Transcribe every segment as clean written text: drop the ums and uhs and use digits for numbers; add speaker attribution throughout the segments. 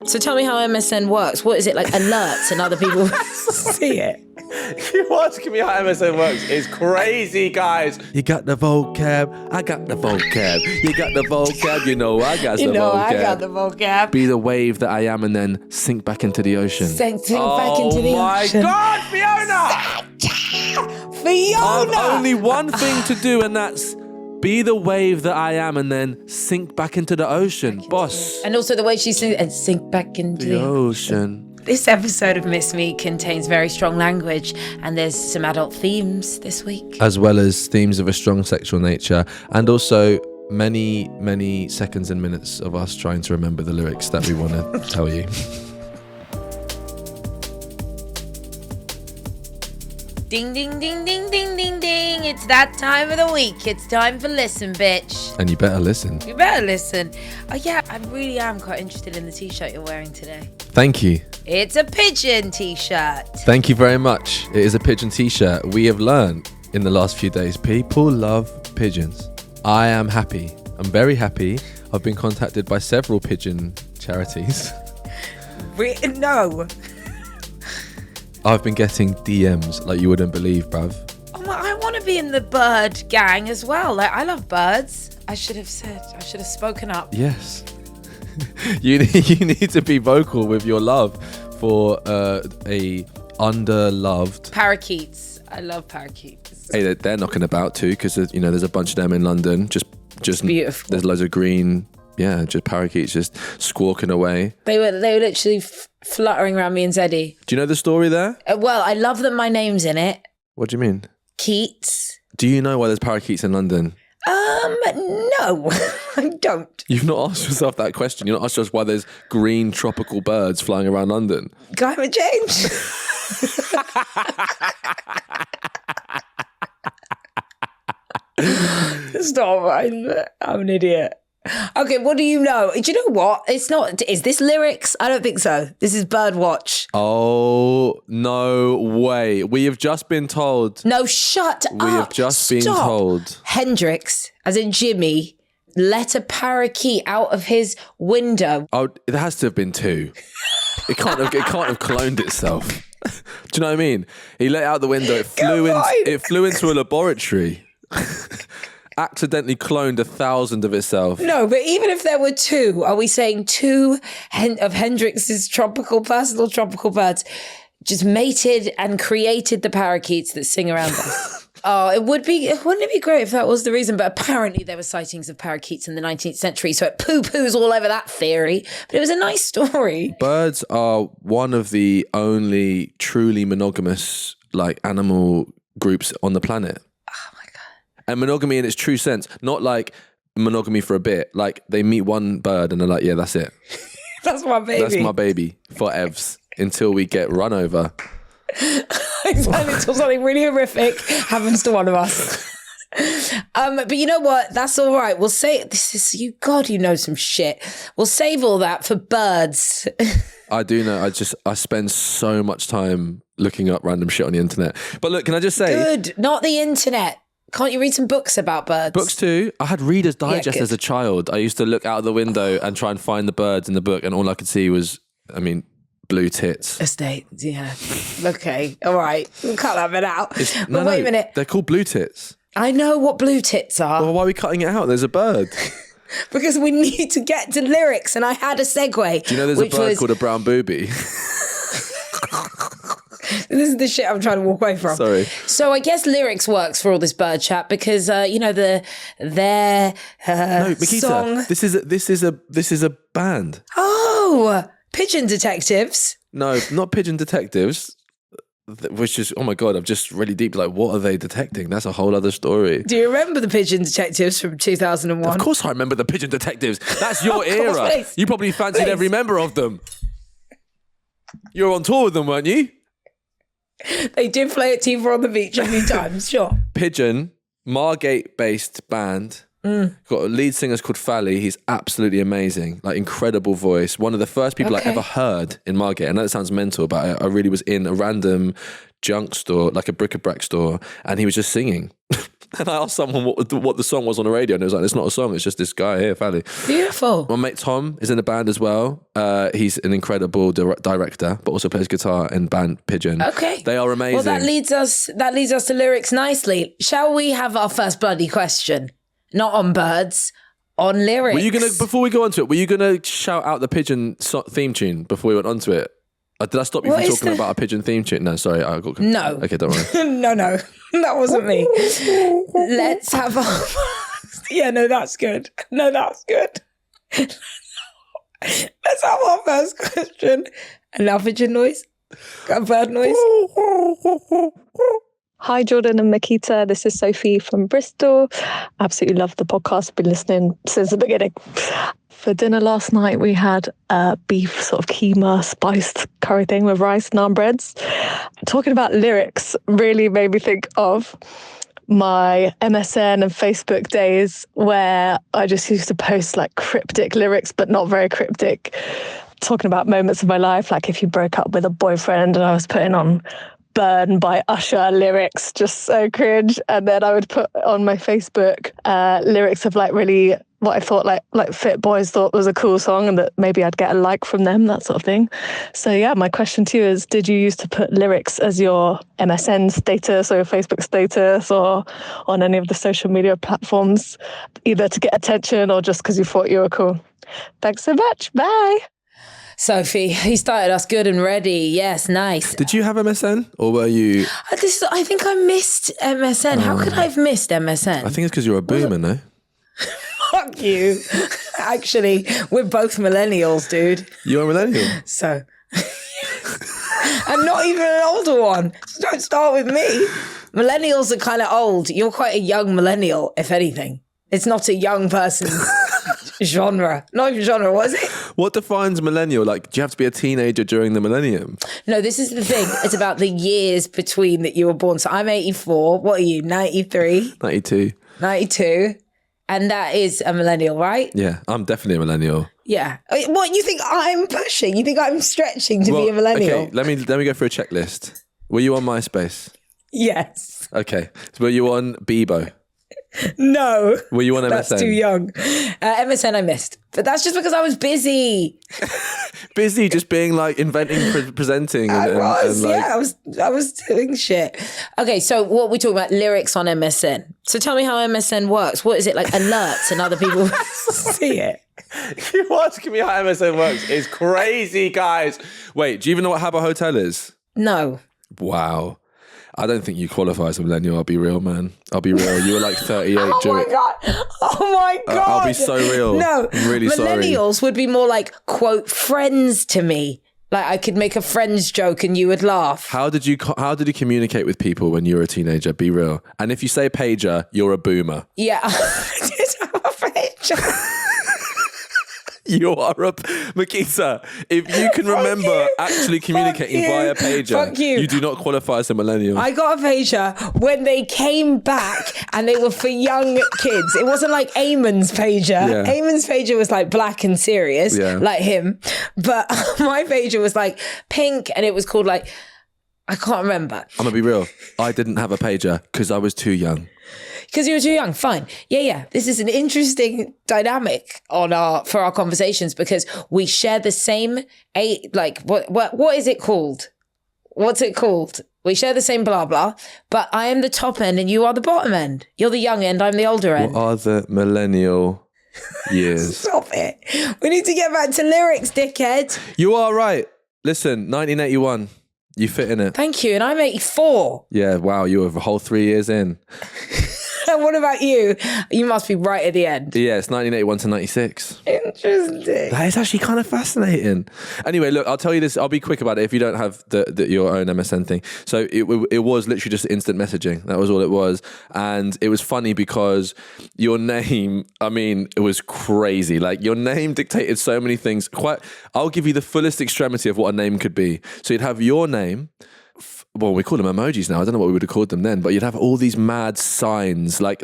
Speaker 1: So tell me how MSN works. What is it, like alerts and other people see it?
Speaker 2: You asking me how MSN works is crazy, guys. You got the vocab, I got the vocab. You got the vocab, you know I got the vocab.
Speaker 1: You know I got the vocab.
Speaker 2: Be the wave that I am and then sink back into the ocean.
Speaker 1: Sink back into the ocean.
Speaker 2: Oh my God,
Speaker 1: Fiona!
Speaker 2: I've only one thing to do, and that's be the wave that I am and then sink back into the ocean. Boss.
Speaker 1: And also the way she sings, and sink back into
Speaker 2: The ocean.
Speaker 1: This episode of Miss Me contains very strong language, and there's some adult themes this week.
Speaker 2: As well as themes of a strong sexual nature, and also many, many seconds and minutes of us trying to remember the lyrics that we want to tell you.
Speaker 1: Ding, ding, ding, ding, ding, ding, ding. It's that time of the week. It's time for Listen, bitch.
Speaker 2: And you better listen.
Speaker 1: You better listen. Oh, yeah, I really am quite interested in the t-shirt you're wearing today.
Speaker 2: Thank you.
Speaker 1: It's a pigeon t-shirt.
Speaker 2: Thank you very much. It is a pigeon t-shirt. We have learned in the last few days, people love pigeons. I am happy. I'm very happy. I've been contacted by several pigeon charities.
Speaker 1: No.
Speaker 2: I've been getting DMs like you wouldn't believe, bruv.
Speaker 1: Oh, my, I want to be in the bird gang as well. Like, I love birds. I should have spoken up.
Speaker 2: Yes. You need to be vocal with your love for a underloved
Speaker 1: Parakeets. I love parakeets.
Speaker 2: Hey, they're knocking about too, because there's a bunch of them in London. Just
Speaker 1: beautiful.
Speaker 2: There's loads of green, just parakeets just squawking away.
Speaker 1: They were literally fluttering around me and Zeddy.
Speaker 2: Do you know the story there?
Speaker 1: Well, I love that my name's in it.
Speaker 2: What do you mean?
Speaker 1: Keats.
Speaker 2: Do you know why there's parakeets in London?
Speaker 1: No, I don't.
Speaker 2: You've not asked yourself that question. You're not asked yourself why there's green tropical birds flying around London.
Speaker 1: Climate change. Stop, I'm an idiot. Okay, what do you know? Do you know what? It's not. Is this lyrics? I don't think so. This is Birdwatch.
Speaker 2: Oh, no way. We have just been told.
Speaker 1: No, shut up.
Speaker 2: We have just been told.
Speaker 1: Hendrix, as in Jimmy, let a parakeet out of his window.
Speaker 2: Oh, it has to have been two. It can't have cloned itself. Do you know what I mean? He let it out the window. It flew into a laboratory. Accidentally cloned 1,000 of itself.
Speaker 1: No, but even if there were two, are we saying two of Hendrix's personal tropical birds just mated and created the parakeets that sing around us? Oh, wouldn't it be great if that was the reason? But apparently there were sightings of parakeets in the 19th century, so it poo-poos all over that theory. But it was a nice story.
Speaker 2: Birds are one of the only truly monogamous animal groups on the planet. And monogamy in its true sense, not like monogamy for a bit. Like they meet one bird and they're like, yeah, that's it.
Speaker 1: That's my baby.
Speaker 2: That's my baby for evs until we get run over.
Speaker 1: Until something really horrific happens to one of us. But you know what? That's all right. We'll say this is you. God, you know some shit. We'll save all that for birds.
Speaker 2: I do know. I spend so much time looking up random shit on the internet. But look, can I just say,
Speaker 1: good, not the internet. Can't you read some books about birds?
Speaker 2: Books too. I had Reader's Digest as a child. I used to look out the window and try and find the birds in the book, and all I could see was, blue tits.
Speaker 1: Estate, yeah. Okay, all right. We'll cut that bit out. But wait a minute.
Speaker 2: They're called blue tits.
Speaker 1: I know what blue tits are.
Speaker 2: Well, why are we cutting it out? There's a bird.
Speaker 1: Because we need to get to lyrics, and I had a segue.
Speaker 2: Do you know there's a bird called a brown booby?
Speaker 1: This is the shit I'm trying to walk away from.
Speaker 2: Sorry.
Speaker 1: So I guess lyrics works for all this bird chat because their
Speaker 2: no, Miquita,
Speaker 1: song.
Speaker 2: This is a band.
Speaker 1: Oh, Pigeon Detectives.
Speaker 2: No, not Pigeon Detectives. Which is, oh my God, I'm just really deep. Like, what are they detecting? That's a whole other story.
Speaker 1: Do you remember the Pigeon Detectives from 2001?
Speaker 2: Of course I remember the Pigeon Detectives. That's your era. You probably fancied every member of them. You were on tour with them, weren't you?
Speaker 1: They did play at T4 on the Beach a few times, sure.
Speaker 2: Pigeon, Margate-based band. Got a lead singer called Fally. He's absolutely amazing. Incredible voice. One of the first people I ever heard in Margate. I know it sounds mental, but I really was in a random junk store, like a bric-a-brac store, and he was just singing. And I asked someone what the song was on the radio, and it was like, it's not a song, it's just this guy here, Fally.
Speaker 1: Beautiful.
Speaker 2: My mate Tom is in the band as well. He's an incredible director, but also plays guitar in band Pigeon.
Speaker 1: Okay.
Speaker 2: They are amazing.
Speaker 1: Well, that leads us to lyrics nicely. Shall we have our first bloody question? Not on birds, on lyrics.
Speaker 2: Were you going to, before we go on to it, were you going to shout out the Pigeon theme tune before we went on to it? Did I stop you from talking about a Pigeon theme tune? No, sorry. I got
Speaker 1: No.
Speaker 2: Okay, don't worry.
Speaker 1: No, that wasn't me. Let's have our... Yeah, no, that's good. Let's have our first question. And now pigeon noise. Got a bird noise.
Speaker 3: Hi, Jordan and Miquita. This is Sophie from Bristol. Absolutely love the podcast. Been listening since the beginning. For dinner last night, we had a beef sort of keema spiced curry thing with rice and naan breads. Talking about lyrics really made me think of my MSN and Facebook days where I just used to post like cryptic lyrics, but not very cryptic. Talking about moments of my life, like if you broke up with a boyfriend and I was putting on Burn by Usher lyrics, just so cringe. And then I would put on my Facebook lyrics of like really what I thought like Fit Boys thought was a cool song and that maybe I'd get a like from them, that sort of thing. So yeah, my question to you is, did you used to put lyrics as your MSN status or your Facebook status or on any of the social media platforms, either to get attention or just because you thought you were cool? Thanks so much. Bye.
Speaker 1: Sophie, he started us good and ready. Yes, nice.
Speaker 2: Did you have MSN or were you...
Speaker 1: I think I missed MSN. How could I have missed MSN?
Speaker 2: I think it's because you're a boomer, no?
Speaker 1: Fuck you. Actually, we're both millennials, dude.
Speaker 2: You're a millennial?
Speaker 1: So... I'm not even an older one. So don't start with me. Millennials are kind of old. You're quite a young millennial, if anything. It's not a young person genre. Not even genre, what is it?
Speaker 2: What defines millennial? Like, do you have to be a teenager during the millennium?
Speaker 1: No, this is the thing. It's about the years between that you were born. So I'm 84. What are you, 93?
Speaker 2: 92.
Speaker 1: 92. And that is a millennial, right?
Speaker 2: Yeah, I'm definitely a millennial.
Speaker 1: Yeah. What, you think I'm pushing? You think I'm stretching to be a millennial?
Speaker 2: Okay, let me go through a checklist. Were you on MySpace?
Speaker 1: Yes.
Speaker 2: Okay. So were you on Bebo?
Speaker 1: No.
Speaker 2: Were you on MSN?
Speaker 1: That's too young. MSN I missed. But that's just because I was busy.
Speaker 2: Busy just being like inventing, presenting.
Speaker 1: I was doing shit. Okay, so what we talking about, lyrics on MSN. So tell me how MSN works. What is it, like alerts and other people see it?
Speaker 2: You asking me how MSN works is crazy, guys. Wait, do you even know what Habbo Hotel is?
Speaker 1: No.
Speaker 2: Wow. I don't think you qualify as a millennial. I'll be real, man. I'll be real. You were like 38.
Speaker 1: Oh my God. Oh my God.
Speaker 2: I'll be so real.
Speaker 1: No.
Speaker 2: I'm really sorry.
Speaker 1: Millennials would be more like, quote, friends to me. Like I could make a friends joke and you would laugh.
Speaker 2: How did you communicate with people when you were a teenager? Be real. And if you say pager, you're a boomer.
Speaker 1: Yeah. I did have a pager.
Speaker 2: You are a Miquita. If you can remember actually communicating via pager, you do not qualify as a millennial.
Speaker 1: I got a pager when they came back and they were for young kids. It wasn't like Eamon's pager.
Speaker 2: Yeah.
Speaker 1: Eamon's pager was like black and serious, like him. But my pager was like pink and it was called like, I can't remember.
Speaker 2: I'm going to be real. I didn't have a pager because I was too young.
Speaker 1: Because you were too young, fine. Yeah. This is an interesting dynamic for our conversations because we share the same what is it called? What's it called? We share the same blah blah, but I am the top end and you are the bottom end. You're the young end, I'm the older end.
Speaker 2: What are the millennial years?
Speaker 1: Stop it. We need to get back to lyrics, dickhead.
Speaker 2: You are right. Listen, 1981. You fit in it.
Speaker 1: Thank you. And I'm 84.
Speaker 2: Yeah, wow. You were a whole 3 years in.
Speaker 1: What about you? You must be right at the end.
Speaker 2: Yeah, it's 1981 to 96.
Speaker 1: Interesting.
Speaker 2: That is actually kind of fascinating. Anyway, look, I'll tell you this. I'll be quick about it if you don't have your own MSN thing. So it was literally just instant messaging. That was all it was. And it was funny because your name, I mean, it was crazy. Like your name dictated so many things. I'll give you the fullest extremity of what a name could be. So you'd have your name. Well, we call them emojis now. I don't know what we would have called them then, but you'd have all these mad signs, like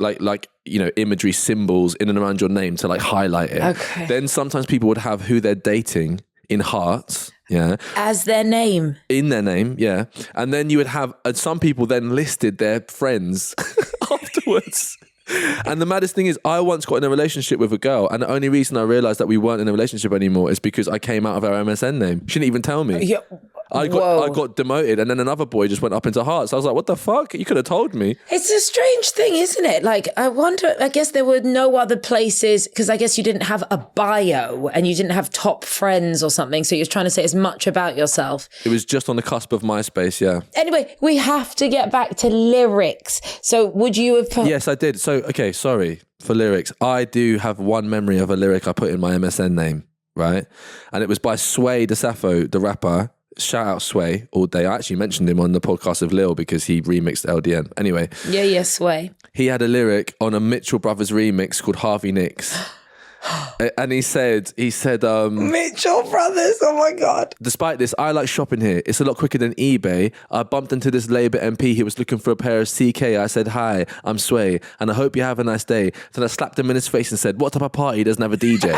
Speaker 2: imagery, symbols in and around your name to like highlight it.
Speaker 1: Okay.
Speaker 2: Then sometimes people would have who they're dating in hearts. Yeah.
Speaker 1: As their name.
Speaker 2: In their name, yeah. And then you would have some people then listed their friends afterwards. And the maddest thing is, I once got in a relationship with a girl, and the only reason I realised that we weren't in a relationship anymore is because I came out of her MSN name. She didn't even tell me.
Speaker 1: Yeah.
Speaker 2: I got demoted, and then another boy just went up into hearts. I was like, what the fuck? You could have told me.
Speaker 1: It's a strange thing, isn't it? Like, I wonder, I guess there were no other places, because I guess you didn't have a bio and you didn't have top friends or something. So you're trying to say as much about yourself.
Speaker 2: It was just on the cusp of MySpace, yeah.
Speaker 1: Anyway, we have to get back to lyrics. So would you have put...
Speaker 2: Yes, I did. So, okay, sorry for lyrics. I do have one memory of a lyric I put in my MSN name, right? And it was by Sway DeSaffo, the rapper. Shout out Sway all day. I actually mentioned him on the podcast of Lil because he remixed LDN. Anyway.
Speaker 1: Yeah, Sway.
Speaker 2: He had a lyric on a Mitchell Brothers remix called Harvey Nicks. And he said,
Speaker 1: Mitchell Brothers, oh my God.
Speaker 2: despite this, I like shopping here. It's a lot quicker than eBay. I bumped into this Labour MP. He was looking for a pair of CK. I said, hi, I'm Sway, and I hope you have a nice day. Then I slapped him in his face and said, what type of party doesn't have a DJ?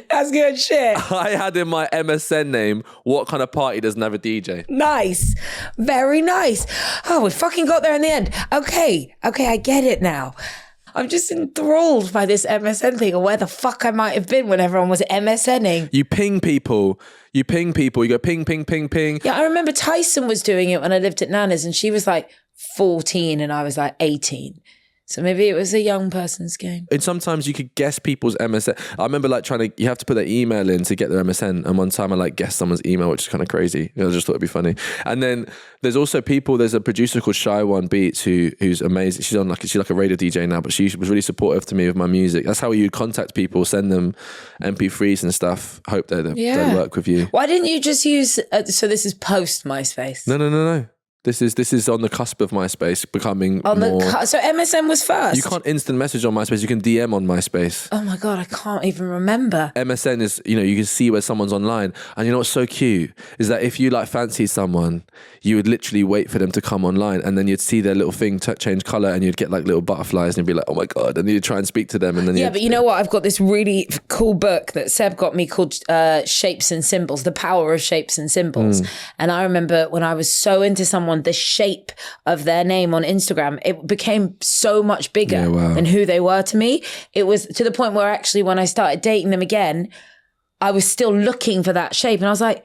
Speaker 1: That's good shit.
Speaker 2: I had in my MSN name, what kind of party doesn't have a DJ?
Speaker 1: Nice. Very nice. Oh, we fucking got there in the end. Okay, I get it now. I'm just enthralled by this MSN thing, or where the fuck I might have been when everyone was MSNing.
Speaker 2: You ping people. You go ping, ping, ping, ping.
Speaker 1: Yeah, I remember Tyson was doing it when I lived at Nana's, and she was like 14 and I was like 18. So maybe it was a young person's game.
Speaker 2: And sometimes you could guess people's MSN. I remember like you have to put their email in to get their MSN. And one time I like guessed someone's email, which is kind of crazy. I just thought it'd be funny. And then there's also there's a producer called Shy One Beats who's amazing. She's like a radio DJ now, but she was really supportive to me with my music. That's how you contact people, send them MP3s and stuff. Hope they'll work with you.
Speaker 1: Why didn't you just use, so this is post MySpace?
Speaker 2: No. This is on the cusp of MySpace becoming more...
Speaker 1: So MSN was first?
Speaker 2: You can't instant message on MySpace. You can DM on MySpace.
Speaker 1: Oh my God, I can't even remember.
Speaker 2: MSN is, you can see where someone's online. And you know what's so cute? Is that if you like fancy someone, you would literally wait for them to come online, and then you'd see their little thing change colour, and you'd get like little butterflies, and you'd be like, oh my God. And you'd try and speak to them. And then
Speaker 1: but you know what? I've got this really cool book that Seb got me called Shapes and Symbols, The Power of Shapes and Symbols. And I remember when I was so into someone, the shape of their name on Instagram, it became so much bigger than who they were to me. It was to the point where actually when I started dating them again, I was still looking for that shape. And I was like,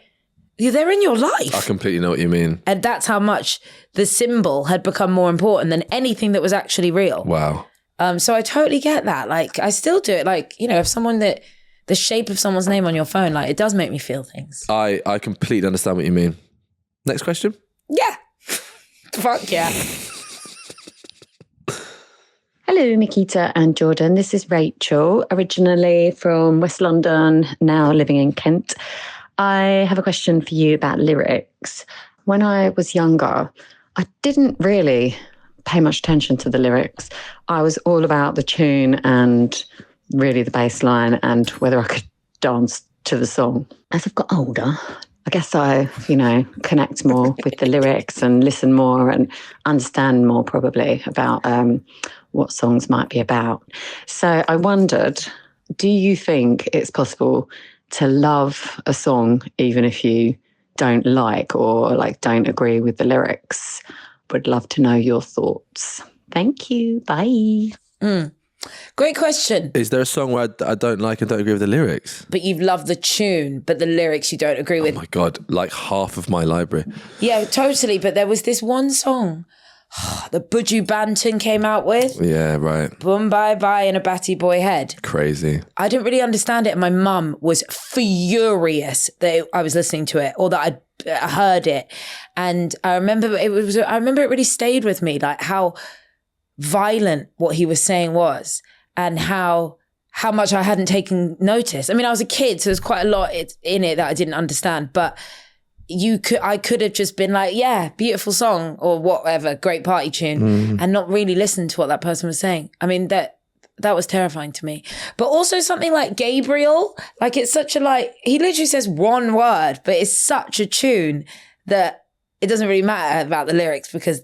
Speaker 1: they're in your life.
Speaker 2: I completely know what you mean.
Speaker 1: And that's how much the symbol had become more important than anything that was actually real.
Speaker 2: Wow.
Speaker 1: So I totally get that. Like, I still do it. Like, if someone the shape of someone's name on your phone, like, it does make me feel things.
Speaker 2: I completely understand what you mean. Next question?
Speaker 1: Yeah. Fuck yeah.
Speaker 4: Hello, Miquita and Jordan. This is Rachel, originally from West London, now living in Kent. I have a question for you about lyrics. When I was younger, I didn't really pay much attention to the lyrics. I was all about the tune and really the bass line and whether I could dance to the song. As I've got older, I guess I, connect more with the lyrics and listen more and understand more probably about what songs might be about. So I wondered, do you think it's possible to love a song even if you don't like or don't agree with the lyrics? Would love to know your thoughts. Thank you. Bye.
Speaker 1: Great question.
Speaker 2: Is there a song where I don't like and don't agree with the lyrics?
Speaker 1: But you've loved the tune, but the lyrics you don't agree with.
Speaker 2: Oh my God, like half of my library.
Speaker 1: Yeah, totally. But there was this one song that Buju Banton came out with.
Speaker 2: Yeah, right.
Speaker 1: Boom, bye, bye in a batty boy head.
Speaker 2: Crazy.
Speaker 1: I didn't really understand it. And my mum was furious that I was listening to it or that I heard it. And I remember it really stayed with me, like how violent what he was saying was and how much I hadn't taken notice. I mean, I was a kid, so there's quite a lot in it that I didn't understand, but I could have just been like, yeah, beautiful song or whatever, great party tune, and not really listen to what that person was saying. I mean, that was terrifying to me. But also something like Gabriel, like it's such he literally says one word, but it's such a tune that it doesn't really matter about the lyrics because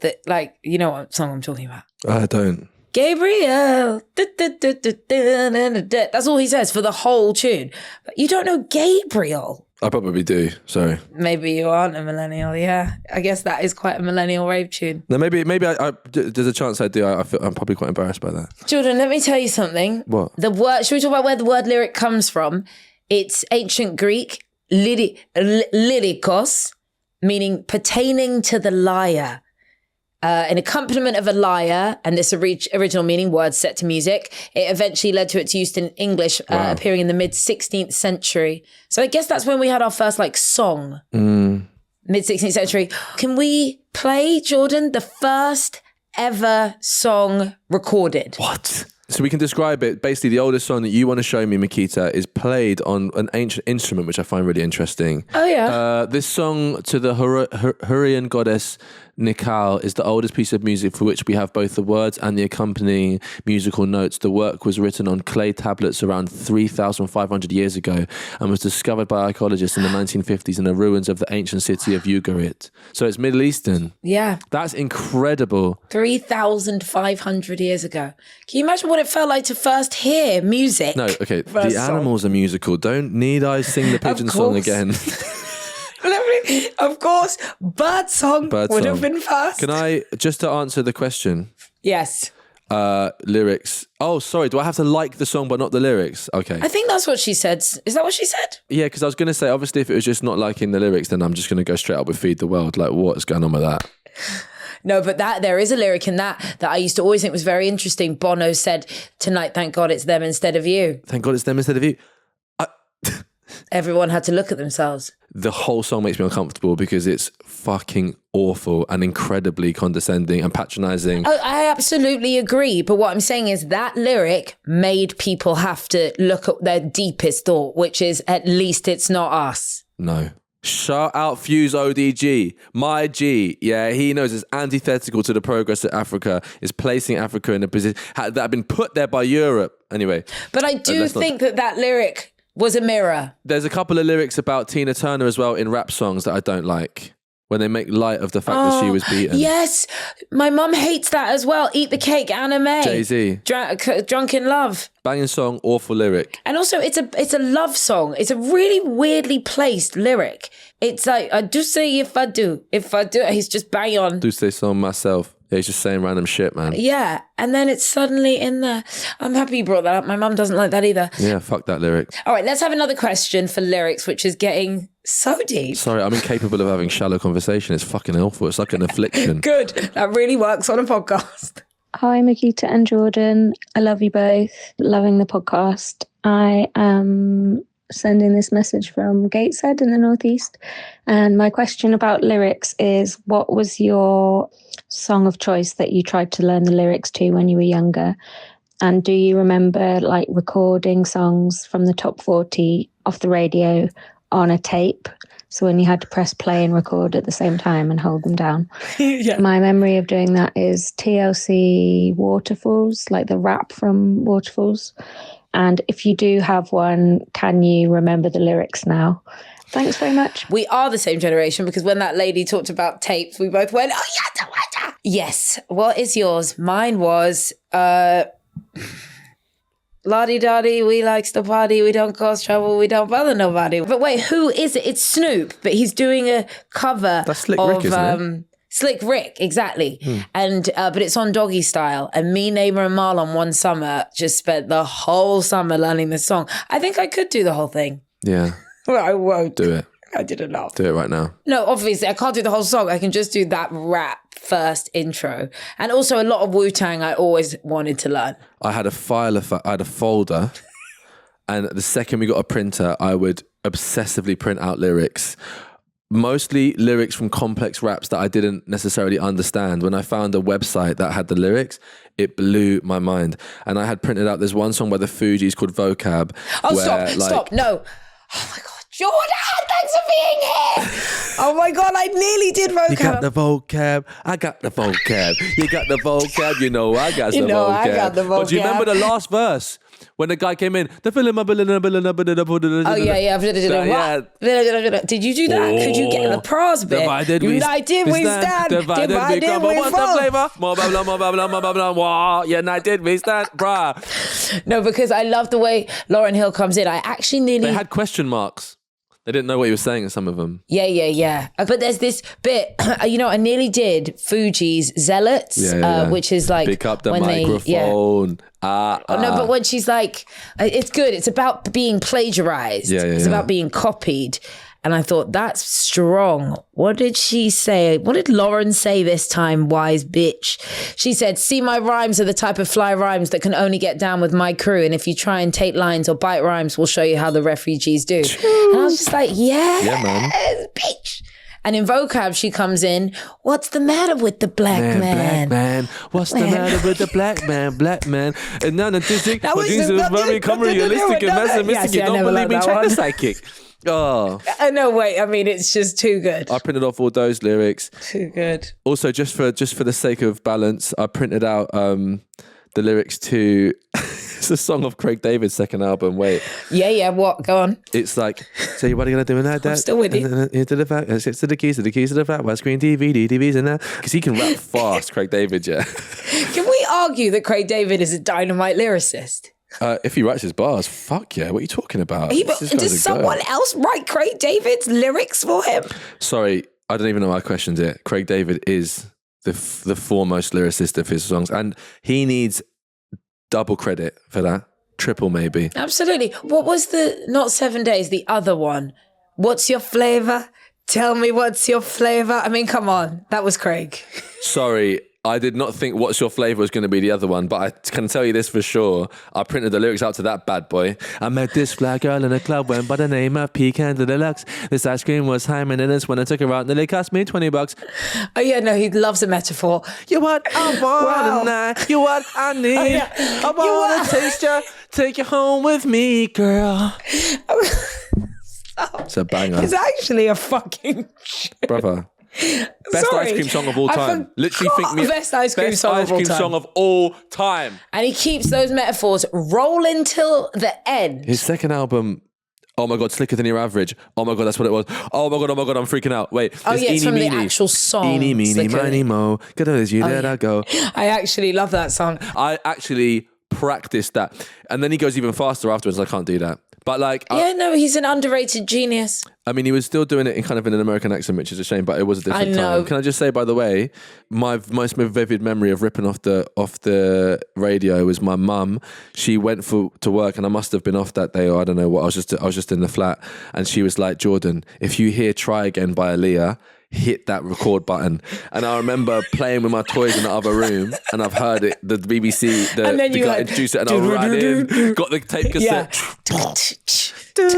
Speaker 1: you know what song I'm talking about.
Speaker 2: I don't.
Speaker 1: Gabriel. That's all he says for the whole tune. But you don't know Gabriel.
Speaker 2: I probably do. Sorry.
Speaker 1: Maybe you aren't a millennial. Yeah, I guess that is quite a millennial rave tune.
Speaker 2: No, maybe I there's a chance I do. I'm probably quite embarrassed by that.
Speaker 1: Jordan, let me tell you something.
Speaker 2: What?
Speaker 1: The word. Should we talk about where the word lyric comes from? It's ancient Greek, lyrikos, meaning pertaining to the lyre. An accompaniment of a lyre, and this original meaning, words set to music. It eventually led to its use in English, appearing in the mid-16th century. So I guess that's when we had our first song. Mid-16th century. Can we play, Jordan, the first ever song recorded?
Speaker 2: What? So we can describe it. Basically, the oldest song that you want to show me, Miquita, is played on an ancient instrument, which I find really interesting.
Speaker 1: Oh, yeah.
Speaker 2: This song to the Hurrian goddess Nikal is the oldest piece of music for which we have both the words and the accompanying musical notes. The work was written on clay tablets around 3,500 years ago and was discovered by archaeologists in the 1950s in the ruins of the ancient city of Ugarit. So it's Middle Eastern.
Speaker 1: Yeah.
Speaker 2: That's incredible.
Speaker 1: 3,500 years ago. Can you imagine what it felt like to first hear music?
Speaker 2: No, okay. The animals are musical. Don't need I sing the pigeon song again.
Speaker 1: Of course, bird song would have been first.
Speaker 2: Can I, just to answer the question?
Speaker 1: Yes.
Speaker 2: Lyrics. Oh, sorry. Do I have to like the song but not the lyrics? Okay.
Speaker 1: I think that's what she said. Is that what she said?
Speaker 2: Yeah, because I was going to say, obviously, if it was just not liking the lyrics, then I'm just going to go straight up with Feed the World. Like, what's going on with that?
Speaker 1: No, but there is a lyric in that I used to always think was very interesting. Bono said, "Tonight, thank God it's them instead of you."
Speaker 2: Thank God it's them instead of you.
Speaker 1: Everyone had to look at themselves.
Speaker 2: The whole song makes me uncomfortable because it's fucking awful and incredibly condescending and patronizing.
Speaker 1: Oh, I absolutely agree. But what I'm saying is that lyric made people have to look at their deepest thought, which is at least it's not us.
Speaker 2: No. Shout out Fuse ODG, my G. Yeah, he knows it's antithetical to the progress that Africa is placing Africa in a position that had been put there by Europe. Anyway.
Speaker 1: But I do think that lyric was a mirror.
Speaker 2: There's a couple of lyrics about Tina Turner as well in rap songs that I don't like. When they make light of the fact that she was beaten.
Speaker 1: Yes, my mum hates that as well. Eat the Cake, Anime.
Speaker 2: Jay-Z.
Speaker 1: Drunk in Love.
Speaker 2: Banging song, awful lyric.
Speaker 1: And also, it's a love song. It's a really weirdly placed lyric. It's like, I do say if I do. He's just banging on.
Speaker 2: Do say so myself. Yeah, he's just saying random shit, man.
Speaker 1: Yeah, and then it's suddenly in there. I'm happy you brought that up. My mum doesn't like that either.
Speaker 2: Yeah, fuck that lyric.
Speaker 1: All right, let's have another question for lyrics, which is getting so deep.
Speaker 2: Sorry, I'm incapable of having shallow conversation. It's fucking awful. It's like an affliction.
Speaker 1: Good. That really works on a podcast.
Speaker 3: Hi, Miquita and Jordan. I love you both. Loving the podcast. I am sending this message from Gateshead in the Northeast. And my question about lyrics is, what was your song of choice that you tried to learn the lyrics to when you were younger? And do you remember recording songs from the top 40 off the radio on a tape? So when you had to press play and record at the same time and hold them down.
Speaker 1: Yeah.
Speaker 3: My memory of doing that is TLC Waterfalls, like the rap from Waterfalls. And if you do have one, can you remember the lyrics now? Thanks very much.
Speaker 1: We are the same generation because when that lady talked about tapes, we both went, oh yeah, yes. What is yours? Mine was la-di-da-di, we likes to party, we don't cause trouble, we don't bother nobody. But wait, who is it? It's Snoop, but he's doing a cover
Speaker 2: That's Slick Rick, isn't it?
Speaker 1: Slick Rick, exactly. And but it's on Doggy Style. And me, Neighbour and Marlon one summer just spent the whole summer learning this song. I think I could do the whole thing.
Speaker 2: Yeah.
Speaker 1: Well, I won't.
Speaker 2: Do it.
Speaker 1: I did enough.
Speaker 2: Do it right now.
Speaker 1: No, obviously, I can't do the whole song. I can just do that rap first intro. And also a lot of Wu-Tang I always wanted to learn.
Speaker 2: I had a folder, and the second we got a printer, I would obsessively print out lyrics. Mostly lyrics from complex raps that I didn't necessarily understand. When I found a website that had the lyrics, it blew my mind. And I had printed out, there's one song by the Fugees called Vocab.
Speaker 1: Oh, stop, no. Oh my God. Jordan, thanks for being here. Oh my God, I nearly did vocab.
Speaker 2: You got the vocab, I got the vocab. You got the vocab, you know I got the vocab.
Speaker 1: I got the vocab.
Speaker 2: But do you remember the last verse? When the guy came in, the film.
Speaker 1: Oh yeah. Did you do that? Could you get the pros bit?
Speaker 2: Divided we stand. Divided we come. What's the flavor? More blah. United we stand, bruh.
Speaker 1: No, because I love the way Lauryn Hill comes in. I actually nearly...
Speaker 2: They had question marks. I didn't know what he was saying in some of them.
Speaker 1: Yeah. But there's this bit, I nearly did Fuji's Zealots, which is like
Speaker 2: pick up the
Speaker 1: when
Speaker 2: microphone.
Speaker 1: No, but when she's like, it's good. It's about being plagiarized. It's about being copied. And I thought, that's strong. What did she say? What did Lauren say this time, wise bitch? She said, see, my rhymes are the type of fly rhymes that can only get down with my crew. And if you try and take lines or bite rhymes, we'll show you how the refugees do. And I was just like, yeah, man. Bitch. And in vocab, she comes in, what's the matter with the black man?
Speaker 2: Black man. What's the matter with the black man? And none of this things are very realistic and pessimistic. You don't believe me? Check the psychic. Oh.
Speaker 1: No, wait. I mean, it's just too good.
Speaker 2: I printed off all those lyrics.
Speaker 1: Too good.
Speaker 2: Also, just for the sake of balance, I printed out the lyrics to it's a song of Craig David's second album. Wait.
Speaker 1: Yeah. What? Go on.
Speaker 2: It's like, so what are you gonna do in that?
Speaker 1: I'm still with you.
Speaker 2: To the fact, to the keys to the fat widescreen TV, DVDs and that, because he can rap fast. Craig David, yeah.
Speaker 1: Can we argue that Craig David is a dynamite lyricist?
Speaker 2: If he writes his bars, fuck yeah. What are you talking about?
Speaker 1: Does someone else write Craig David's lyrics for him?
Speaker 2: Sorry, I don't even know why I questioned it. Craig David is the foremost lyricist of his songs, and he needs double credit for that. Triple maybe.
Speaker 1: Absolutely. What was not 7 Days, the other one? What's your flavor? Tell me what's your flavor. I mean, come on. That was Craig.
Speaker 2: Sorry. I did not think What's Your Flavor was going to be the other one, but I can tell you this for sure. I printed the lyrics out to that bad boy. I met this fly girl in a club, went by the name of Pecan Deluxe. This ice cream was Hyman and this when I took her out, nearly cost me $20.
Speaker 1: Oh yeah, no, he loves a metaphor.
Speaker 2: You're what I want tonight. You're what I need. Oh, yeah. I want to taste you, take you home with me, girl. It's a banger.
Speaker 1: It's actually a fucking shit.
Speaker 2: Brother. Best ice cream song of all time. Literally think me
Speaker 1: best ice cream song
Speaker 2: of all time.
Speaker 1: And he keeps those metaphors rolling till the end.
Speaker 2: His second album, oh my God, Slicker Than Your Average. Oh my God, that's what it was. Oh my God, I'm freaking out. Wait.
Speaker 1: Oh yeah, it's from the actual song.
Speaker 2: Eeny, meeny, miny, mo. Good as you let I go.
Speaker 1: I actually love that song.
Speaker 2: I actually practiced that. And then he goes even faster afterwards. I can't do that. But like,
Speaker 1: he's an underrated genius.
Speaker 2: I mean, he was still doing it in kind of an American accent, which is a shame, but it was a different time. Can I just say, by the way, my most vivid memory of ripping off the radio was my mum. She went to work, and I must have been off that day, or I don't know what. I was just in the flat, and she was like, "Jordan, if you hear Try Again by Aaliyah, hit that record button." And I remember playing with my toys in the other room, and I've heard it, the BBC, the guy introduced it, and I ran in, got the tape cassette.
Speaker 1: What'd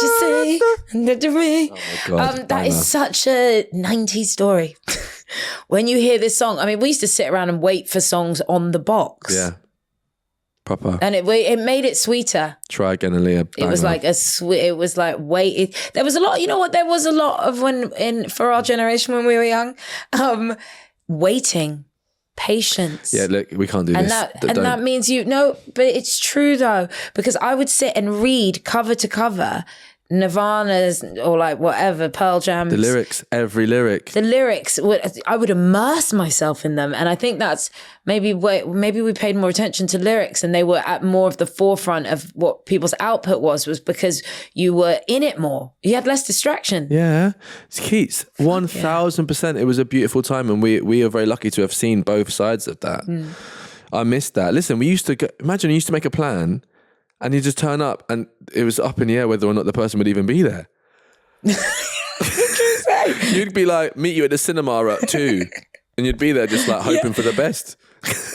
Speaker 1: you say?
Speaker 2: Oh my God,
Speaker 1: that is such a 90s story. When you hear this song, I mean, we used to sit around and wait for songs on the box.
Speaker 2: Yeah. Proper.
Speaker 1: And it made it sweeter.
Speaker 2: Try Again, Aaliyah.
Speaker 1: It was like it was like wait. There was a lot, you know what? There was a lot of for our generation when we were young, waiting. Patience.
Speaker 2: Yeah, look, we can't do this.
Speaker 1: That means but it's true though, because I would sit and read cover to cover Nirvana's or like whatever, Pearl Jam's.
Speaker 2: The lyrics, every lyric.
Speaker 1: The lyrics, I would immerse myself in them. And I think that's maybe we paid more attention to lyrics and they were at more of the forefront of what people's output was because you were in it more. You had less distraction.
Speaker 2: Yeah. It's Keats, 1000%. It was a beautiful time and we are very lucky to have seen both sides of that. I missed that. Listen, we used to imagine you used to make a plan and you just turn up and it was up in the air whether or not the person would even be there. You'd be like, meet you at the cinema at 2 and you'd be there just like hoping for the best.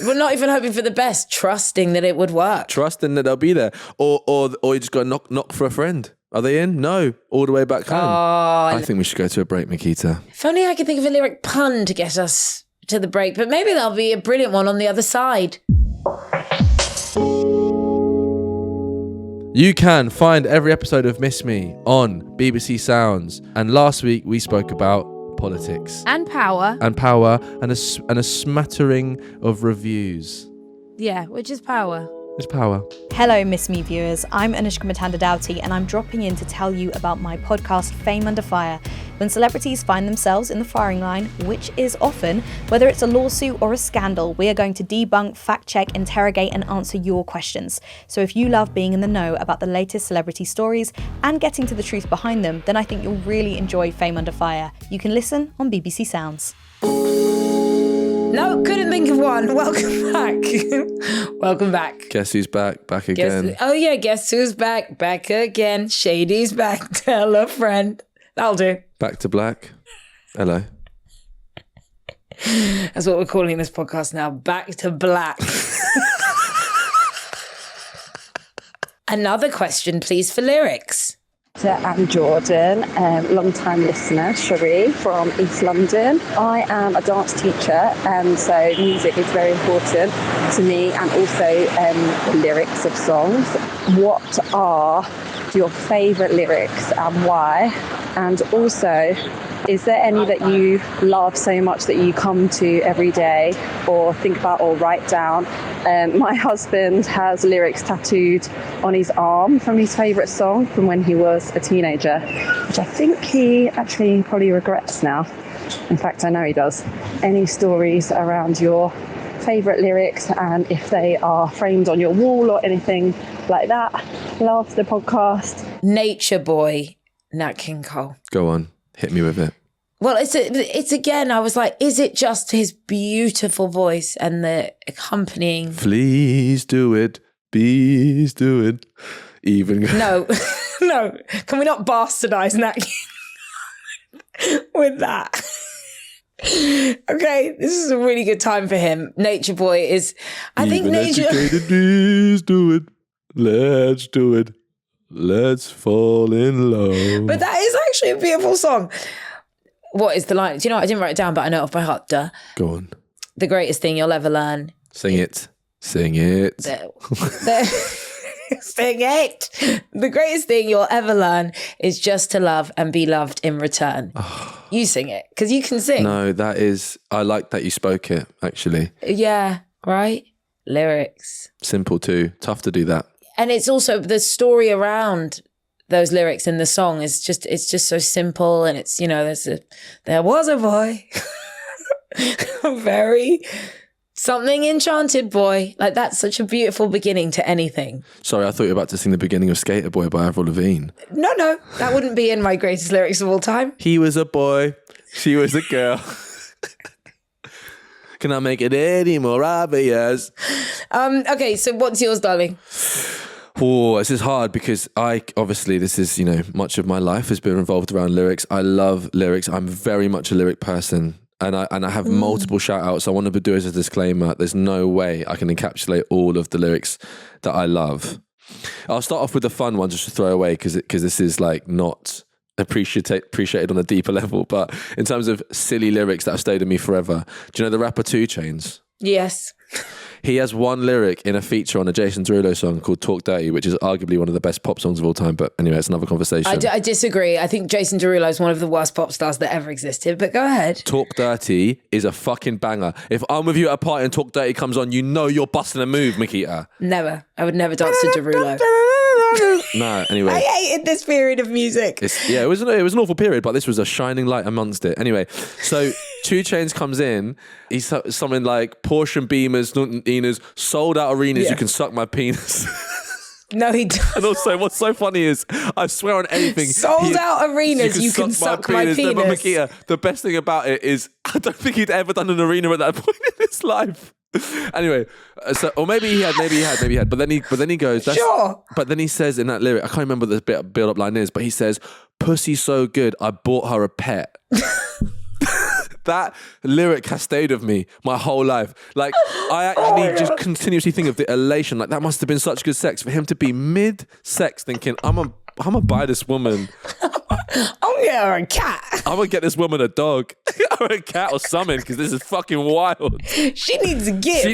Speaker 1: We're not even hoping for the best, trusting that it would work.
Speaker 2: Trusting that they'll be there. Or you just go knock for a friend. Are they in? No. All the way back home. I think we should go to a break, Miquita.
Speaker 1: If only I could think of a lyric pun to get us to the break, but maybe there'll be a brilliant one on the other side.
Speaker 2: You can find every episode of Miss Me on BBC Sounds. And last week we spoke about politics.
Speaker 5: And power.
Speaker 2: And a smattering of reviews.
Speaker 5: Yeah, which is power.
Speaker 2: It's power.
Speaker 6: Hello, Miss Me viewers. I'm Anushka Matanda-Doughty and I'm dropping in to tell you about my podcast, Fame Under Fire. When celebrities find themselves in the firing line, which is often, whether it's a lawsuit or a scandal, we are going to debunk, fact check, interrogate, and answer your questions. So if you love being in the know about the latest celebrity stories and getting to the truth behind them, then I think you'll really enjoy Fame Under Fire. You can listen on BBC Sounds.
Speaker 1: No, couldn't think of one. Welcome back. Welcome back.
Speaker 2: Guess who's back? Back again.
Speaker 1: Guess who's back? Back again. Shady's back. Tell a friend. That'll do.
Speaker 2: Back to black. Hello.
Speaker 1: That's what we're calling this podcast now. Back to black. Another question, please, for lyrics.
Speaker 7: I'm Jordan, long-time listener, Cherie from East London. I am a dance teacher, and so music is very important to me, and also the lyrics of songs. What are your favourite lyrics and why? And also, is there any that you love so much that you come to every day or think about or write down? My husband has lyrics tattooed on his arm from his favourite song from when he was a teenager, which I think he actually probably regrets now. In fact, I know he does. Any stories around your favourite lyrics and if they are framed on your wall or anything like that? Love the podcast.
Speaker 1: Nature Boy, Nat King Cole.
Speaker 2: Go on. Hit me with it.
Speaker 1: Well, it's again, I was like, is it just his beautiful voice and the accompanying...
Speaker 2: Please do it. Please do it. Even...
Speaker 1: No. No. Can we not bastardize Nat King with that? Okay, this is a really good time for him. Nature Boy is... I think Nature...
Speaker 2: Educated, please do it. Let's do it. Let's fall in love.
Speaker 1: But that is actually a beautiful song. What is the line? Do you know what? I didn't write it down, but I know it off by heart. Duh.
Speaker 2: Go on.
Speaker 1: The greatest thing you'll ever learn.
Speaker 2: Sing it. Sing it.
Speaker 1: Sing it. The greatest thing you'll ever learn is just to love and be loved in return. You sing it, because you can sing.
Speaker 2: No, that is... I like that you spoke it, actually.
Speaker 1: Yeah, right? Lyrics.
Speaker 2: Simple too. Tough to do that.
Speaker 1: And it's also the story around those lyrics in the song is just, it's just so simple. And it's, you know, there was a boy, a very something enchanted boy. Like, that's such a beautiful beginning to anything.
Speaker 2: Sorry, I thought you were about to sing the beginning of Skater Boy by Avril Lavigne.
Speaker 1: No, that wouldn't be in my greatest lyrics of all time.
Speaker 2: He was a boy, she was a girl. Can I make it any more obvious?
Speaker 1: Okay, so what's yours, darling?
Speaker 2: Oh, this is hard because this is, you know, much of my life has been revolved around lyrics. I love lyrics. I'm very much a lyric person. And I have multiple shout outs. I want to do as a disclaimer. There's no way I can encapsulate all of the lyrics that I love. I'll start off with the fun one just to throw away because this is like not appreciated on a deeper level. But in terms of silly lyrics that have stayed with me forever, do you know the rapper 2 Chainz?
Speaker 1: Yes.
Speaker 2: He has one lyric in a feature on a Jason Derulo song called Talk Dirty, which is arguably one of the best pop songs of all time. But anyway, it's another conversation.
Speaker 1: I disagree. I think Jason Derulo is one of the worst pop stars that ever existed. But go ahead. Talk
Speaker 2: Dirty is a fucking banger. If I'm with you at a party and Talk Dirty comes on, you know you're busting a move, Miquita.
Speaker 1: Never. I would never dance to Derulo.
Speaker 2: No, anyway.
Speaker 1: I hated this period of music.
Speaker 2: It was an awful period, but this was a shining light amongst it. Anyway, so 2 Chainz comes in. He's something like Porsche and Beamers, Enas, sold out arenas. Yeah. You can suck my penis.
Speaker 1: No, he doesn't.
Speaker 2: And also, what's so funny is, I swear on anything,
Speaker 1: sold out arenas. You can suck my penis.
Speaker 2: No, but Miquita, the best thing about it is, I don't think he'd ever done an arena at that point in his life. Anyway, or maybe he had. But then he goes,
Speaker 1: sure.
Speaker 2: But then he says in that lyric, I can't remember what the build-up line is, but he says, "Pussy so good, I bought her a pet." That lyric has stayed with me my whole life. Like, I actually just continuously think of the elation. Like, that must have been such good sex for him to be mid-sex thinking, I'm gonna buy this woman.
Speaker 1: I'm gonna get her a cat.
Speaker 2: I'm gonna get this woman a dog or a cat or something because this is fucking wild.
Speaker 1: She needs a gift. Do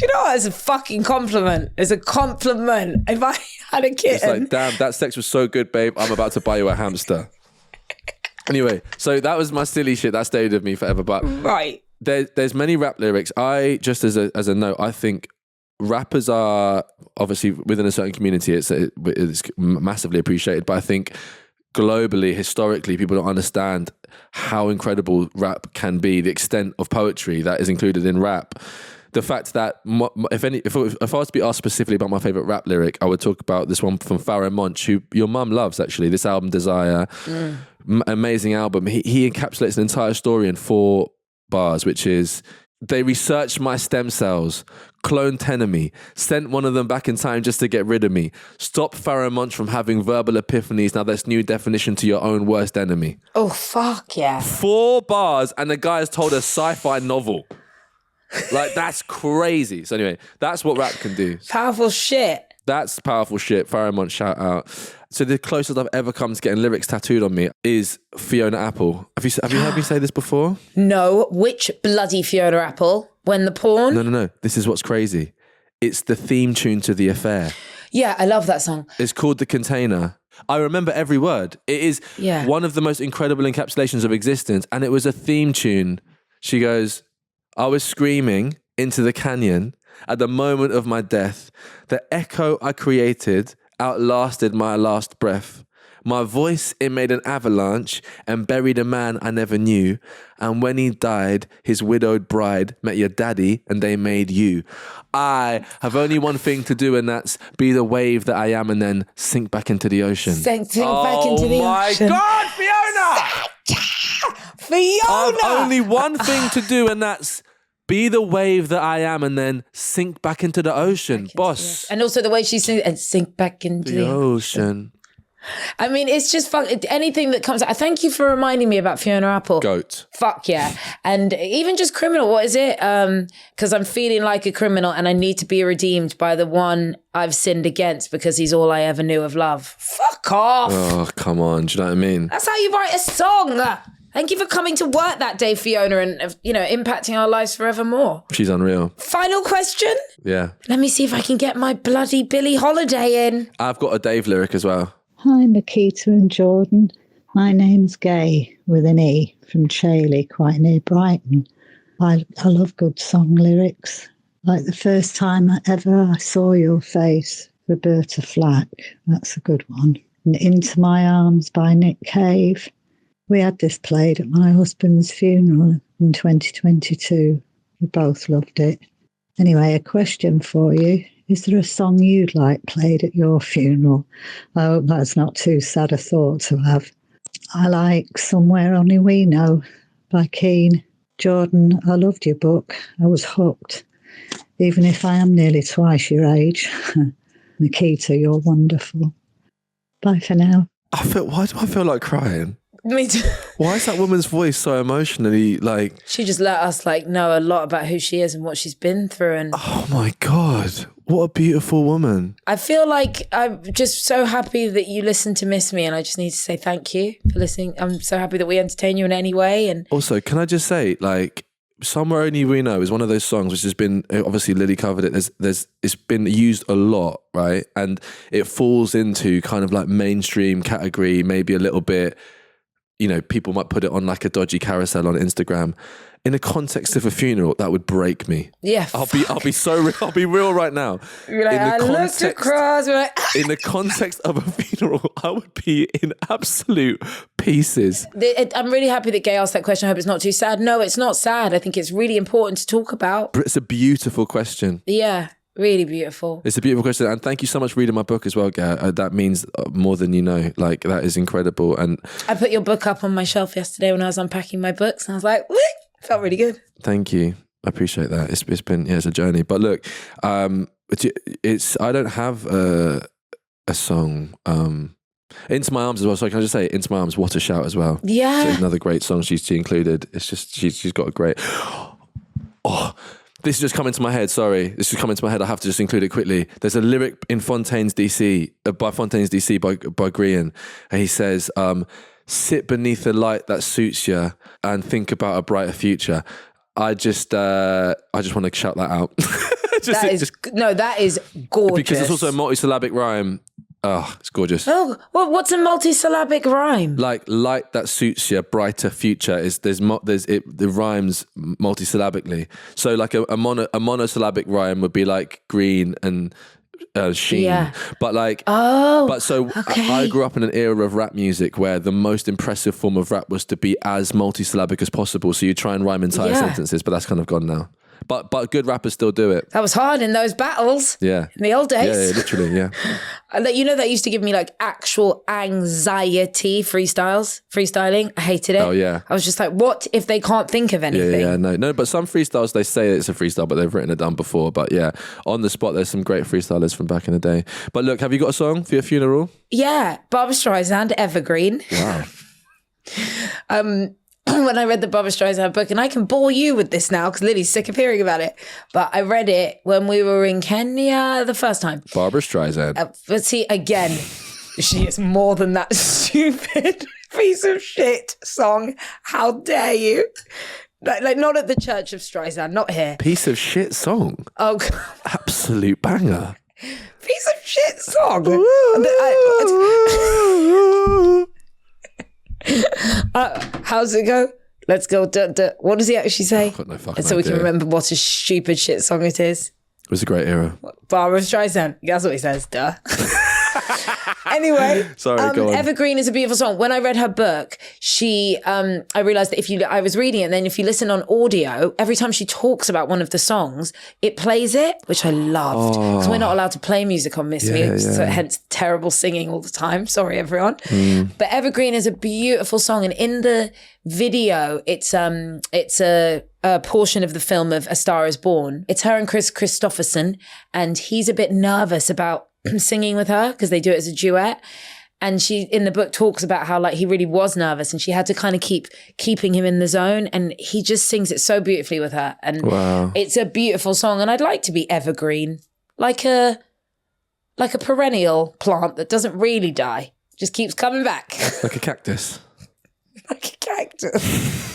Speaker 1: you know what? It's a fucking compliment. It's a compliment. If I had a kitten.
Speaker 2: It's like, damn, that sex was so good, babe. I'm about to buy you a hamster. Anyway, so that was my silly shit. That stayed with me forever. But
Speaker 1: right.
Speaker 2: There's many rap lyrics. I, just as a note, I think rappers are obviously within a certain community, it's massively appreciated, but I think globally, historically, people don't understand how incredible rap can be, the extent of poetry that is included in rap. The fact that if I was to be asked specifically about my favorite rap lyric, I would talk about this one from Pharoah Monch, who your mum loves, actually. This album, Desire, amazing album. He encapsulates an entire story in 4 bars, which is: they researched my stem cells, cloned 10 of me, sent one of them back in time just to get rid of me. Stop Pharoah Monch from having verbal epiphanies. Now there's new definition to your own worst enemy.
Speaker 1: Oh, fuck yeah.
Speaker 2: 4 bars and the guy has told a sci-fi novel. Like, that's crazy. So anyway, that's what rap can do.
Speaker 1: Powerful shit.
Speaker 2: That's powerful shit. Pharoah Monch, shout out. So the closest I've ever come to getting lyrics tattooed on me is Fiona Apple. Have you heard me say this before?
Speaker 1: No. Which bloody Fiona Apple? When the porn?
Speaker 2: No. This is what's crazy. It's the theme tune to The Affair.
Speaker 1: Yeah, I love that song.
Speaker 2: It's called The Container. I remember every word. It is one of the most incredible encapsulations of existence. And it was a theme tune. She goes, I was screaming into the canyon at the moment of my death. The echo I created outlasted my last breath. My voice, it made an avalanche and buried a man I never knew. And when he died, his widowed bride met your daddy and they made you. I have only one thing to do, and that's be the wave that I am and then sink back into the ocean.
Speaker 1: Sink back into the ocean.
Speaker 2: Oh my God, Fiona!
Speaker 1: Fiona!
Speaker 2: I've only one thing to do, and that's be the wave that I am and then sink back into the ocean, boss.
Speaker 1: And also the way she sings, and sink back into
Speaker 2: The ocean.
Speaker 1: I mean, it's just fun. Anything that comes out. Thank you for reminding me about Fiona Apple.
Speaker 2: Goat.
Speaker 1: Fuck yeah. And even just criminal. What is it? Because I'm feeling like a criminal and I need to be redeemed by the one I've sinned against because he's all I ever knew of love. Fuck off.
Speaker 2: Oh, come on. Do you know what I mean?
Speaker 1: That's how you write a song. Thank you for coming to work that day, Fiona, and impacting our lives forevermore.
Speaker 2: She's unreal.
Speaker 1: Final question.
Speaker 2: Yeah.
Speaker 1: Let me see if I can get my bloody Billie Holiday in.
Speaker 2: I've got a Dave lyric as well.
Speaker 8: Hi, Miquita and Jordan. My name's Gay with an E from Chailey, quite near Brighton. I love good song lyrics. Like the first time I saw your face, Roberta Flack. That's a good one. And Into My Arms by Nick Cave. We had this played at my husband's funeral in 2022. We both loved it. Anyway, a question for you. Is there a song you'd like played at your funeral? I hope that's not too sad a thought to have. I like Somewhere Only We Know by Keane. Jordan, I loved your book. I was hooked, even if I am nearly twice your age. Miquita, you're wonderful. Bye for now.
Speaker 2: Why do I feel like crying?
Speaker 1: Me too.
Speaker 2: Why is that woman's voice so emotionally like...
Speaker 1: She just let us know a lot about who she is and what she's been through. And
Speaker 2: oh my God, what a beautiful woman.
Speaker 1: I feel like I'm just so happy that you listened to Miss Me, and I just need to say thank you for listening. I'm so happy that we entertain you in any way. And
Speaker 2: also, can I just say, Somewhere Only We Know is one of those songs which has been, obviously Lily covered it, it's been used a lot, right? And it falls into kind of like mainstream category, maybe a little bit, people might put it on like a dodgy carousel on Instagram. In the context of a funeral, that would break me.
Speaker 1: Yeah,
Speaker 2: I'll be real right now.
Speaker 1: You're like, I looked across. We're like,
Speaker 2: in the context of a funeral, I would be in absolute pieces.
Speaker 1: I'm really happy that Gay asked that question. I hope it's not too sad. No, it's not sad. I think it's really important to talk about.
Speaker 2: It's a beautiful question.
Speaker 1: Yeah. Really beautiful.
Speaker 2: It's a beautiful question. And thank you so much for reading my book as well, Gare. That means more than you know. That is incredible. And
Speaker 1: I put your book up on my shelf yesterday when I was unpacking my books, and I was like, whee! Felt really good.
Speaker 2: Thank you. I appreciate that. It's been, it's a journey. But look, I don't have a song. Into My Arms as well. So can I just say, Into My Arms, what a shout as well.
Speaker 1: Yeah.
Speaker 2: So another great song she included. It's just, she's got a great... Oh, this is just coming to my head, sorry. This is coming to my head. I have to just include it quickly. There's a lyric in Fontaine's DC, by Grian. And he says, sit beneath the light that suits you and think about a brighter future. I just want to shout that out.
Speaker 1: That is gorgeous.
Speaker 2: Because it's also a multi-syllabic rhyme. Oh, it's gorgeous.
Speaker 1: Oh, well, what's a multisyllabic rhyme?
Speaker 2: Like light that suits your brighter future it rhymes multisyllabically. So like a monosyllabic rhyme would be like green and sheen.
Speaker 1: Yeah.
Speaker 2: But like,
Speaker 1: okay.
Speaker 2: I grew up in an era of rap music where the most impressive form of rap was to be as multisyllabic as possible. So you try and rhyme entire sentences, but that's kind of gone now. But good rappers still do it.
Speaker 1: That was hard in those battles.
Speaker 2: Yeah.
Speaker 1: In the old days.
Speaker 2: Yeah, literally, yeah.
Speaker 1: You know, that used to give me like actual anxiety freestyling. I hated it.
Speaker 2: Oh, yeah.
Speaker 1: I was just like, what if they can't think of anything?
Speaker 2: Yeah, no. But some freestyles, they say it's a freestyle, but they've written it down before. But yeah, on the spot, there's some great freestylers from back in the day. But look, have you got a song for your funeral?
Speaker 1: Yeah, Barbra Streisand, Evergreen.
Speaker 2: Wow.
Speaker 1: When I read the Barbra Streisand book, and I can bore you with this now because Lily's sick of hearing about it, but I read it when we were in Kenya the first time.
Speaker 2: Barbra Streisand.
Speaker 1: But see, again, she is more than that stupid piece of shit song. How dare you? Like not at the Church of Streisand, not here.
Speaker 2: Piece of shit song.
Speaker 1: Oh, God.
Speaker 2: Absolute banger.
Speaker 1: Piece of shit song. How's it go? Let's go. What does he actually say?
Speaker 2: I've got no fucking
Speaker 1: so we can
Speaker 2: idea.
Speaker 1: remember what a stupid shit song it is.
Speaker 2: It was a great era.
Speaker 1: Barbra Streisand. That's what he says. Duh. Anyway,
Speaker 2: Sorry, go on.
Speaker 1: Evergreen is a beautiful song. When I read her book, I realized that I was reading it, and then if you listen on audio, every time she talks about one of the songs, it plays it, which I loved. Because we're not allowed to play music on Miss Me, so hence terrible singing all the time. Sorry, everyone. But Evergreen is a beautiful song, and in the video, it's a portion of the film of A Star Is Born. It's her and Chris Christopherson, and he's a bit nervous about singing with her because they do it as a duet. And she, in the book, talks about how like he really was nervous and she had to kind of keeping him in the zone. And he just sings it so beautifully with her. And It's a beautiful song. And I'd like to be evergreen, like a perennial plant that doesn't really die, just keeps coming back.
Speaker 2: Like a cactus.
Speaker 1: Like a cactus.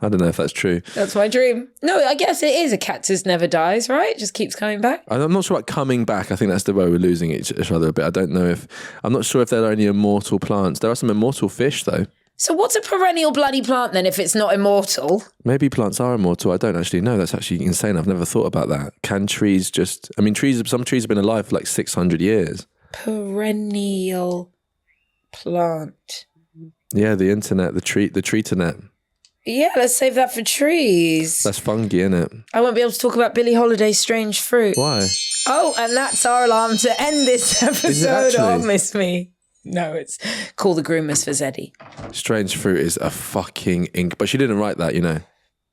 Speaker 2: I don't know if that's true.
Speaker 1: That's my dream. No, I guess it is. A cactus never dies, right? It just keeps coming back.
Speaker 2: I'm not sure about coming back. I think that's the way we're losing each other a bit. I'm not sure if there are any immortal plants. There are some immortal fish, though.
Speaker 1: So what's a perennial bloody plant then if it's not immortal?
Speaker 2: Maybe plants are immortal. I don't actually know. That's actually insane. I've never thought about that. Can trees some trees have been alive for like 600 years.
Speaker 1: Perennial plant.
Speaker 2: Yeah, the internet, the treeternet.
Speaker 1: Yeah, let's save that for trees.
Speaker 2: That's fungi, innit?
Speaker 1: I won't be able to talk about Billie Holiday's Strange Fruit.
Speaker 2: Why?
Speaker 1: Oh, and that's our alarm to end this episode of Miss Me. No, it's Call the Groomers for Zeddy.
Speaker 2: Strange Fruit is a fucking ink. But she didn't write that, you know.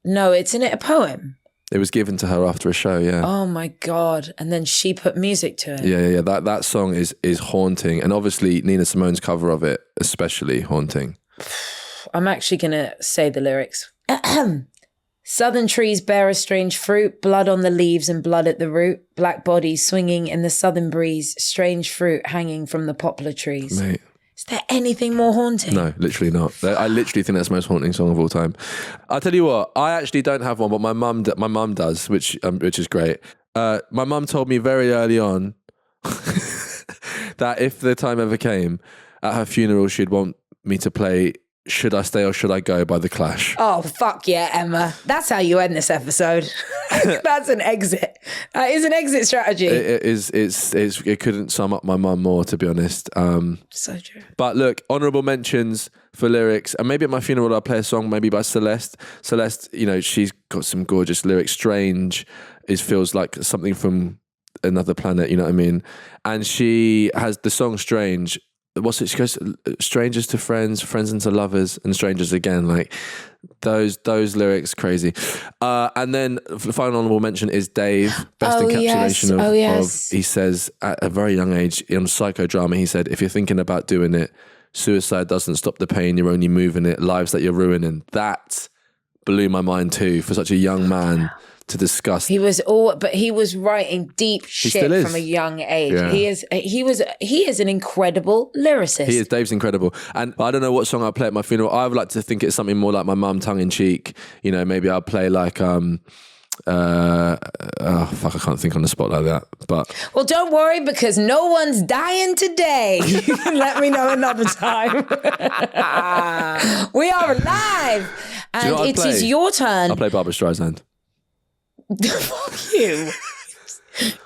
Speaker 1: No, isn't it a poem?
Speaker 2: It was given to her after a show, yeah.
Speaker 1: Oh my God. And then she put music to it.
Speaker 2: Yeah. That song is haunting. And obviously Nina Simone's cover of it, especially haunting.
Speaker 1: I'm actually going to say the lyrics. Southern trees bear a strange fruit, blood on the leaves and blood at the root, black bodies swinging in the southern breeze, strange fruit hanging from the poplar trees.
Speaker 2: Mate.
Speaker 1: Is there anything more haunting?
Speaker 2: No, literally not. I literally think that's the most haunting song of all time. I'll tell you what, I actually don't have one, but my mum does, which is great. My mum told me very early on that if the time ever came, at her funeral, she'd want me to play Should I Stay or Should I Go by The Clash.
Speaker 1: Oh, fuck yeah, Emma. That's how you end this episode. That's an exit. That is an exit strategy.
Speaker 2: It couldn't sum up my mum more, to be honest.
Speaker 1: So true.
Speaker 2: But look, honourable mentions for lyrics. And maybe at my funeral I'll play a song maybe by Celeste. Celeste, you know, she's got some gorgeous lyrics. Strange feels like something from another planet, you know what I mean? And she has the song Strange. What's it? She goes, strangers to friends, friends into lovers, and strangers again. Like those lyrics, crazy. And then the final honourable mention is Dave. Best encapsulation of. He says at a very young age in Psychodrama, he said, "If you're thinking about doing it, suicide doesn't stop the pain. You're only moving it. Lives that you're ruining." That blew my mind too for such a young man to discuss.
Speaker 1: He was writing deep shit from a young age.
Speaker 2: Yeah.
Speaker 1: He is an incredible lyricist.
Speaker 2: He is. Dave's incredible. And I don't know what song I'll play at my funeral. I would like to think it's something more like my mum, tongue in cheek. You know, maybe I'll play like Fuck, I can't think on the spot like that. But
Speaker 1: Well, don't worry, because no one's dying today. You can let me know another time. We are alive. And
Speaker 2: you know what I'd
Speaker 1: it is
Speaker 2: play?
Speaker 1: your turn.
Speaker 2: I'll play Barbara Streisand.
Speaker 1: Fuck you.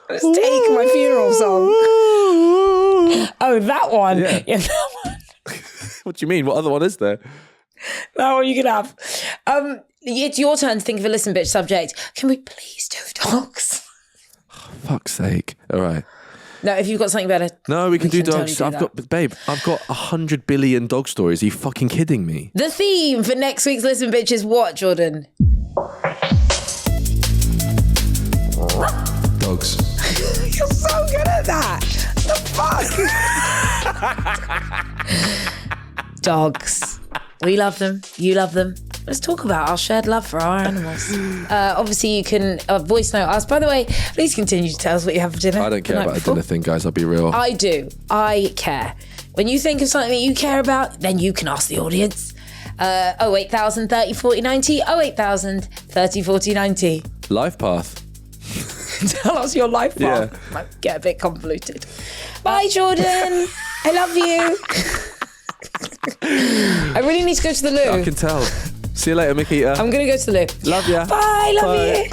Speaker 1: Let's take my funeral song. Oh, that one.
Speaker 2: Yeah.
Speaker 1: That one.
Speaker 2: What do you mean? What other one is there?
Speaker 1: That one you can have. It's your turn to think of a listen bitch subject. Can we please do dogs?
Speaker 2: Fuck's sake. All right.
Speaker 1: No, if you've got something better.
Speaker 2: No, we can do
Speaker 1: totally
Speaker 2: dogs.
Speaker 1: do
Speaker 2: I've
Speaker 1: that.
Speaker 2: got 100 billion dog stories. Are you fucking kidding me?
Speaker 1: The theme for next week's Listen Bitch is what, Jordan?
Speaker 2: Dogs.
Speaker 1: You're so good at that. The fuck? Dogs. We love them. You love them. Let's talk about our shared love for our animals. Obviously, you can voice note us. By the way, please continue to tell us what you have for dinner.
Speaker 2: I don't care
Speaker 1: the night
Speaker 2: about a
Speaker 1: before.
Speaker 2: dinner thing, guys. I'll be real.
Speaker 1: I do. I care. When you think of something that you care about, then you can ask the audience. 08000 30 40 90, 08000 30 40 90.
Speaker 2: Life path.
Speaker 1: Tell us your life path.
Speaker 2: Yeah.
Speaker 1: Might get a bit convoluted. Bye, Jordan. I love you. I really need to go to the loo.
Speaker 2: I can tell. See you later, Miquita.
Speaker 1: I'm going to go to the loo.
Speaker 2: Love ya.
Speaker 1: Bye, love
Speaker 2: Bye.
Speaker 1: you.